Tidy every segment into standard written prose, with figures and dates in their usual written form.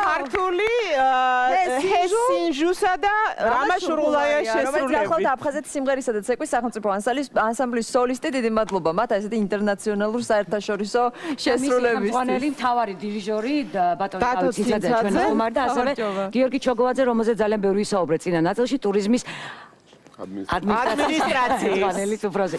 ქართული ჰესინჟუსა და რამაშურღულაიას შესრულებით. რომელიც გახლავთ აფხაზეთის სიმღერისა და ცეკვის სახელმწიფო ანსამბლის სოლისტი, დიდი მადლობა მათ ესეთი ინტერნაციონალურ საერთაშორისო შესრულებისთვის. ხელმძღვანელი მთავარი დირიჟორი ბატონი ციცაძე ჩვენ ხომარ და ასევე გიორგი ჩოგოვაძე, რომელზეც ძალიან ბევრი ისაუბრე წინა ნაწილში ტურიზმის ადმინისტრაციის უფროსი.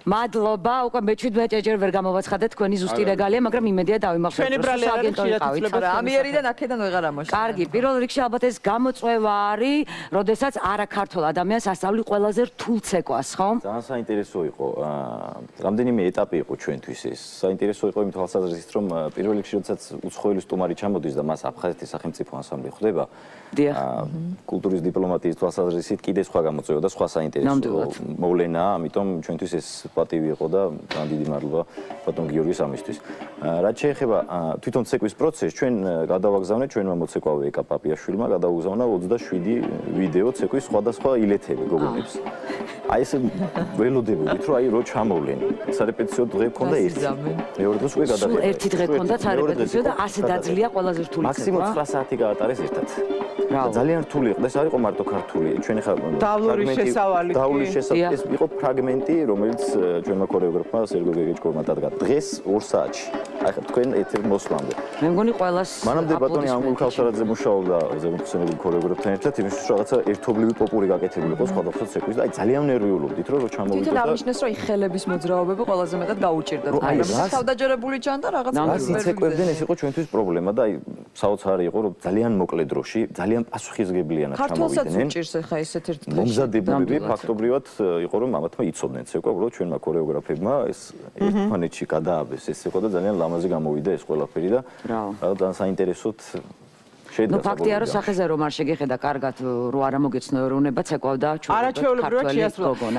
მადლობა, უკვე მე-17 ჯერ ვერ გამოვაცხადეთ თქვენი ზუსტი რეგალია, მაგრამ იმედია დავიმახსოვროთ. ჩვენი ბრალი არ არის ამიერიდან აქედან ვეღარ ამოშვა. კარგი, პირველ რიგში ალბათ ეს გამოწვევა არის, როდესაც არაქართულ ადამიანს ასწავლი ყველაზე რთულ ცეკვას, ხო? ძალიან საინტერესო იყო. რამდენიმე ეტაპი იყო ჩვენთვის ეს. საინტერესო იყო იმ თვალსაზრისით, რომ პირველ რიგში როდესაც უცხოელი სტუმარი ჩამოდის და მას აფხაზეთის სახელმწიფო ანსამბლი ხვდება, კულტურის დიპლომატიის თვალსაზრისით კიდე სხვა გამოწვევა და სხვა საინტერესო მოვლენაა, ამიტომ ჩვენთვის ეს პატივი იყო და ძალიან დიდი მადლობა ბატონ გიორგის ამისთვის. რაც შეეხება თვითონ ცეკვის პროცესს, ჩვენ გადავაგზავნეთ ჩვენმა მოცეკვავე ეკა პაპიაშვილმა გადაუგზავნა 27 ვიდეო ცეკვის სხვადასხვა ილეთები გოგონებს. აი ეს ველოდებოდით, რომ აი რო ჩამოვლენ. სარეპეტიციო დღე მქონდა ერთი. მეორე დღეს უკვე გადავიდა. ერთი დღე მქონდა სარეპეტიციო და ასე დაძლია ყველაზე რთული ცეკვა. მაქსიმუმ 9 საათი გაატარეს ერთად. ძალიან რთული იყო. ეს არ იყო მარტო ქართული. ჩვენ ხა დავლურის შესავალი. დავლურის შესავალი. ეს იყო ფრაგმენტი, რომელიც ჩვენმა ქორეოგრაფმა სერგო გეგეჭკორმა დადგა დღეს 2 საათში. აი ხა თქვენ ეთერ მოსვლამდე. მე მგონი ყველას მანამდე ბატონი ანგულ ქავსარაძე მუშაობდა ზემოხსენებული ქორეოგრაფთან ერთად, იმისთვის რომ რაღაცა ერთობლივი პოპური გაკეთებული იყო სხვადასხვა ცეკვის და აი ძალიან ნერვიულობდით რომ ჩამოვიდო და თვითონ აღნიშნეს რომ ხელების მოძრაობები ყველაზე მეტად გაუჭირდათ. აი ეს თავდაჯერებული ჩანდა რაღაც ცეკვებიდან ეს იყო ჩვენთვის პრობლემა და აი საოცარი იყო რომ ძალიან მოკლე დროში ძალიან პასუხისგებლიანად ჩამოვიდნენ. ქართულსაც უჭირს ახლა ესეთ ერთ დღეში. მომზადებულები ფაქტობრივად იყო რომ ამათმა იცოდნენ ცეკვა, უბრალოდ ჩვენმა ქორეოგრაფებმა ეს ერთმანეთში გადააბეს ეს ცეკვა და ძალიან ლამაზი გამოვიდა ეს ყველაფერი და ძალიან საინტერესოდ შედგა. ფაქტია რომ სახეზე რომ არ შეგეხედა კარგად რო არ ამოგეცნო ეროვნება ცეკვავდა ჩვენ არაჩვეულებრივად შეასრულა.